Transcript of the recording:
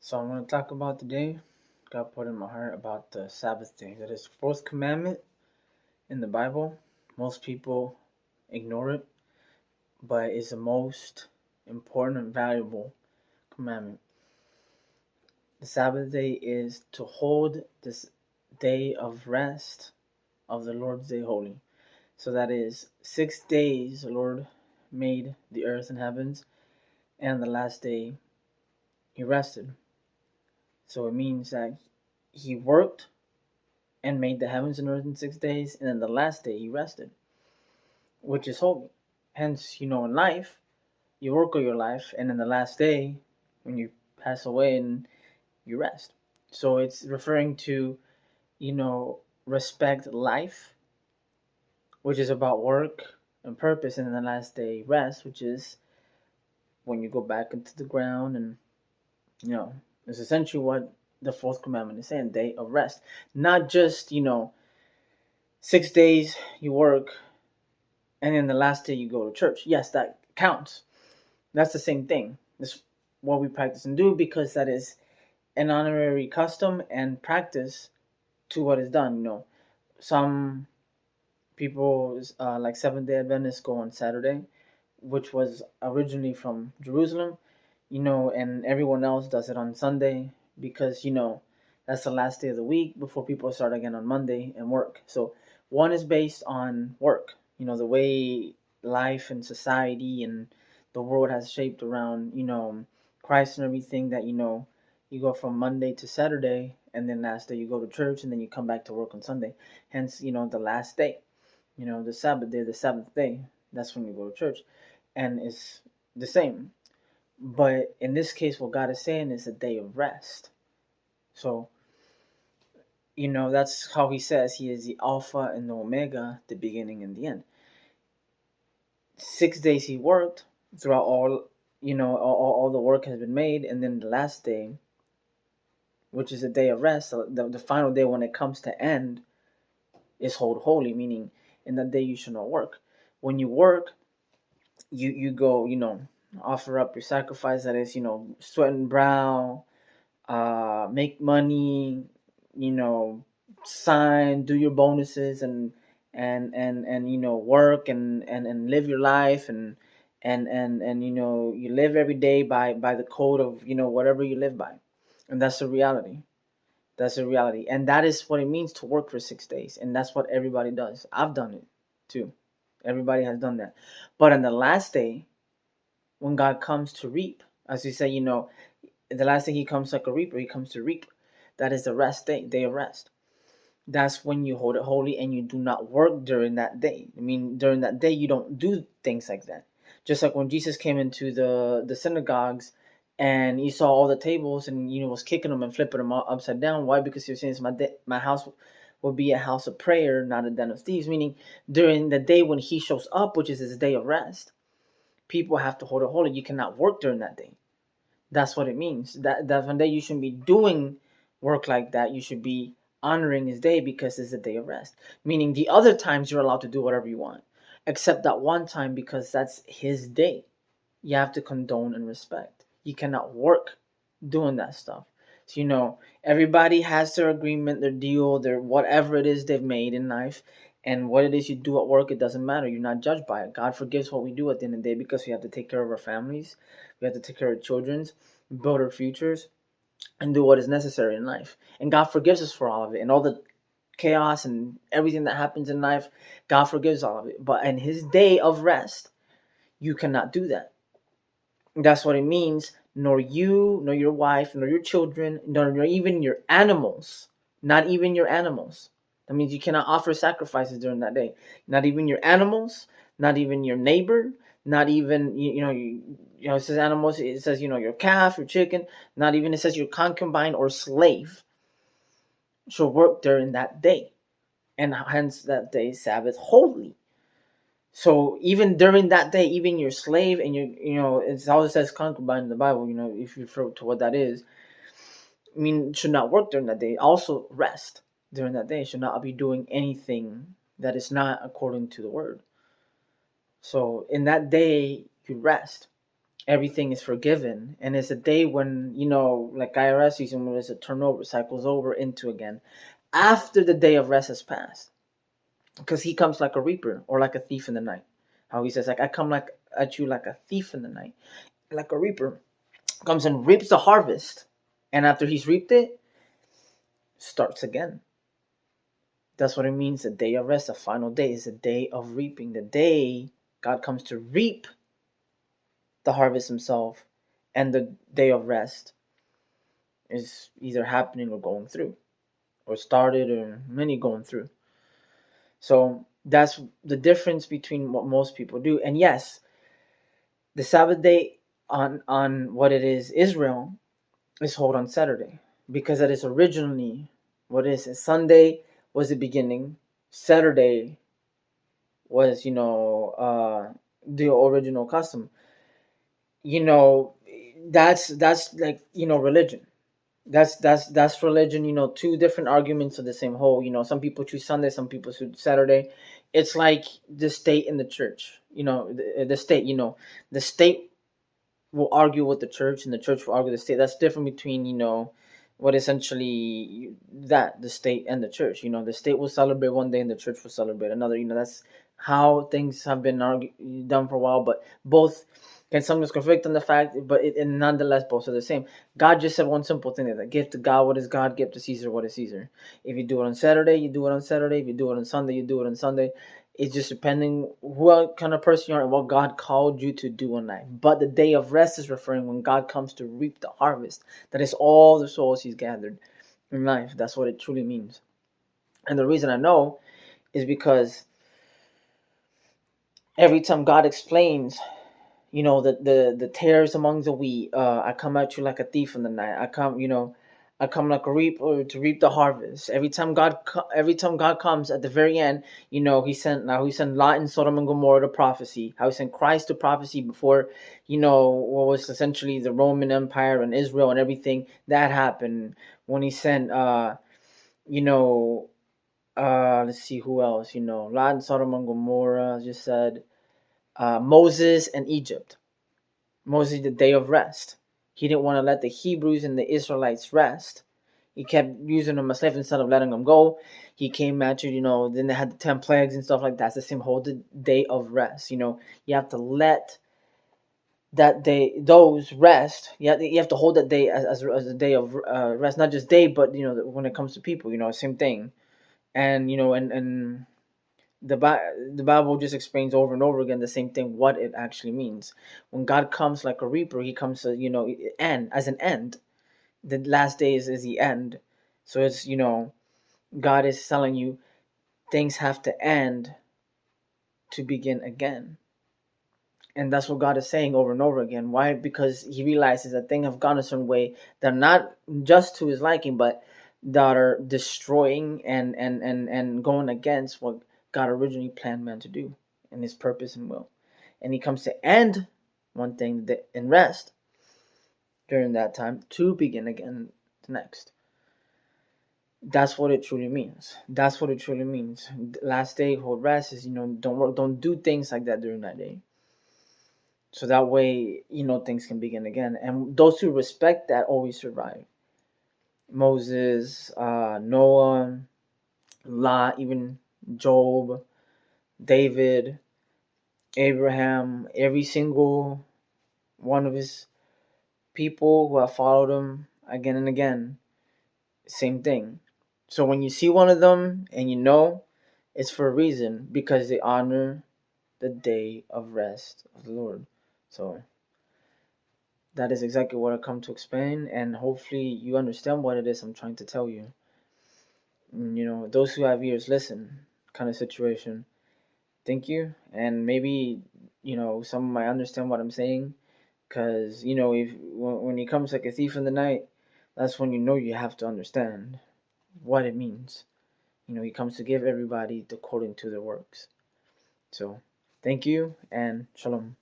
So I'm going to talk about today. God put in my heart about the Sabbath day. That is the fourth commandment in the Bible. Most people ignore it, but it's the most important and valuable commandment. The Sabbath day is to hold this day of rest of the Lord's day holy. So that is 6 days the Lord made the earth and heavens, and the last day he rested. So it means that he worked and made the heavens and earth in 6 days, and then the last day he rested, which is holy. Hence, in life, you work all your life, and then the last day, when you pass away and you rest. So it's referring to, respect life, which is about work and purpose, and then the last day rest, which is when you go back into the ground, and it's essentially what the fourth commandment is saying: day of rest, not just 6 days you work and then the last day you go to church. Yes, that counts. That's the same thing. That's what we practice and do because that is an honorary custom and practice to what is done. Some people, like Seventh Day Adventists, go on Saturday, which was originally from Jerusalem, and everyone else does it on Sunday because that's the last day of the week before people start again on Monday and work. So one is based on work, the way life and society and the world has shaped around, Christ and everything that, you go from Monday to Saturday and then last day you go to church and then you come back to work on Sunday. Hence, the last day, the Sabbath day, the seventh day, that's when you go to church. And it's the same. But in this case, what God is saying is a day of rest. So, that's how he says he is the Alpha and the Omega, the beginning and the end. 6 days he worked throughout all, all the work has been made. And then the last day, which is a day of rest, the final day when it comes to end, is hold holy, meaning in that day you should not work. When you work, you go, offer up your sacrifice, that is, sweat and brow, make money, you know, sign, do your bonuses, and work and live your life, and you live every day by the code of whatever you live by, and that's the reality. That's the reality, and that is what it means to work for 6 days, and that's what everybody does. I've done it too. Everybody has done that, but on the last day, when God comes to reap, as we say, the last thing he comes like a reaper, he comes to reap. That is the rest day, day of rest. That's when you hold it holy and you do not work during that day. I mean, during that day, you don't do things like that. Just like when Jesus came into the synagogues and he saw all the tables and was kicking them and flipping them upside down. Why? Because he was saying my house will be a house of prayer, not a den of thieves. Meaning, during the day when he shows up, which is his day of rest, people have to hold it holy. You cannot work during that day. That's what it means. That one day you shouldn't be doing work like that. You should be honoring his day because it's a day of rest. Meaning the other times you're allowed to do whatever you want, except that one time because that's his day. You have to condone and respect. You cannot work doing that stuff. So everybody has their agreement, their deal, their whatever it is they've made in life, and what it is you do at work, it doesn't matter. You're not judged by it. God forgives what we do at the end of the day because we have to take care of our families, we have to take care of children's, build our futures, and do what is necessary in life. And God forgives us for all of it, and all the chaos and everything that happens in life. God forgives all of it. But in His day of rest, you cannot do that. That's what it means. Nor you, nor your wife, nor your children, nor even your animals. Not even your animals. That means you cannot offer sacrifices during that day. Not even your animals, not even your neighbor, not even it says animals. It says your calf, your chicken. Not even it says your concubine or slave shall work during that day, and hence that day Sabbath holy. So even during that day, even your slave and it always says concubine in the Bible. If you refer to what that is, I mean, should not work during that day. Also rest during that day. Should not be doing anything that is not according to the word. So in that day, you rest. everything is forgiven, and it's a day when, like IRS season, when there's a turnover, cycles over into again after the day of rest has passed, because he comes like a reaper or like a thief in the night. How he says, like, I come like at you like a thief in the night, like a reaper comes and reaps the harvest, and after he's reaped it, starts again. That's what it means. The day of rest, the final day, is the day of reaping. The day God comes to reap the harvest himself, and the day of rest is either happening or going through, or started, or many going through. So that's the difference between what most people do. And yes, the Sabbath day on what it is Israel is held on Saturday, because that is originally what it is. Sunday was the beginning. Saturday was, the original custom. You know, that's like, religion. That's religion. Two different arguments of the same whole. Some people choose Sunday, some people choose Saturday. It's like the state and the church. The state. The state will argue with the church, and the church will argue with the state. That's different between, what essentially that the state and the church. The state will celebrate one day and the church will celebrate another. That's how things have been done for a while, but both can sometimes conflict on the fact, but and nonetheless both are the same. God just said one simple thing: that give to God what is God, give to Caesar what is Caesar. If you do it on Saturday, you do it on Saturday. If you do it on Sunday, you do it on Sunday. It's just depending what kind of person you are and what God called you to do on that. But the day of rest is referring when God comes to reap the harvest. That is all the souls he's gathered in life. That's what it truly means. And the reason I know is because every time God explains, the tares among the wheat, I come at you like a thief in the night. I come like a reaper to reap the harvest. Every time God comes at the very end, he sent Lot and Sodom and Gomorrah to prophecy. How he sent Christ to prophecy before, what was essentially the Roman Empire and Israel and everything that happened. When he sent, you know, let's see who else. Lot and Sodom and Gomorrah. Just said, Moses and Egypt. Moses, the day of rest. He didn't want to let the Hebrews and the Israelites rest. He kept using them as slaves instead of letting them go. He came at you, then they had the 10 plagues and stuff like that. It's the same whole day of rest. You have to let that day, those rest. You have to hold that day as a day of rest. Not just day, but, when it comes to people, same thing. And, and the Bible just explains over and over again the same thing, what it actually means. When God comes like a reaper, he comes to, end as an end. The last days is the end. So it's, God is telling you things have to end to begin again. And that's what God is saying over and over again. Why? Because he realizes that things have gone a certain way that are not just to his liking, but that are destroying and going against what God originally planned man to do and his purpose and will. And he comes to end one thing and rest during that time to begin again the next. That's what it truly means. That's what it truly means. Last day, hold rest is, don't work, don't do things like that during that day. So that way, things can begin again. And those who respect that always survive. Moses, Noah, Lot, even Job, David, Abraham, every single one of his people who have followed him again and again, same thing. So when you see one of them and it's for a reason, because they honor the day of rest of the Lord. So that is exactly what I come to explain, and hopefully you understand what it is I'm trying to tell you. Those who have ears, listen, kind of situation. Thank you, and maybe some might understand what I'm saying, because if when he comes like a thief in the night, that's when you have to understand what it means. He comes to give everybody according to their works. So, thank you and shalom.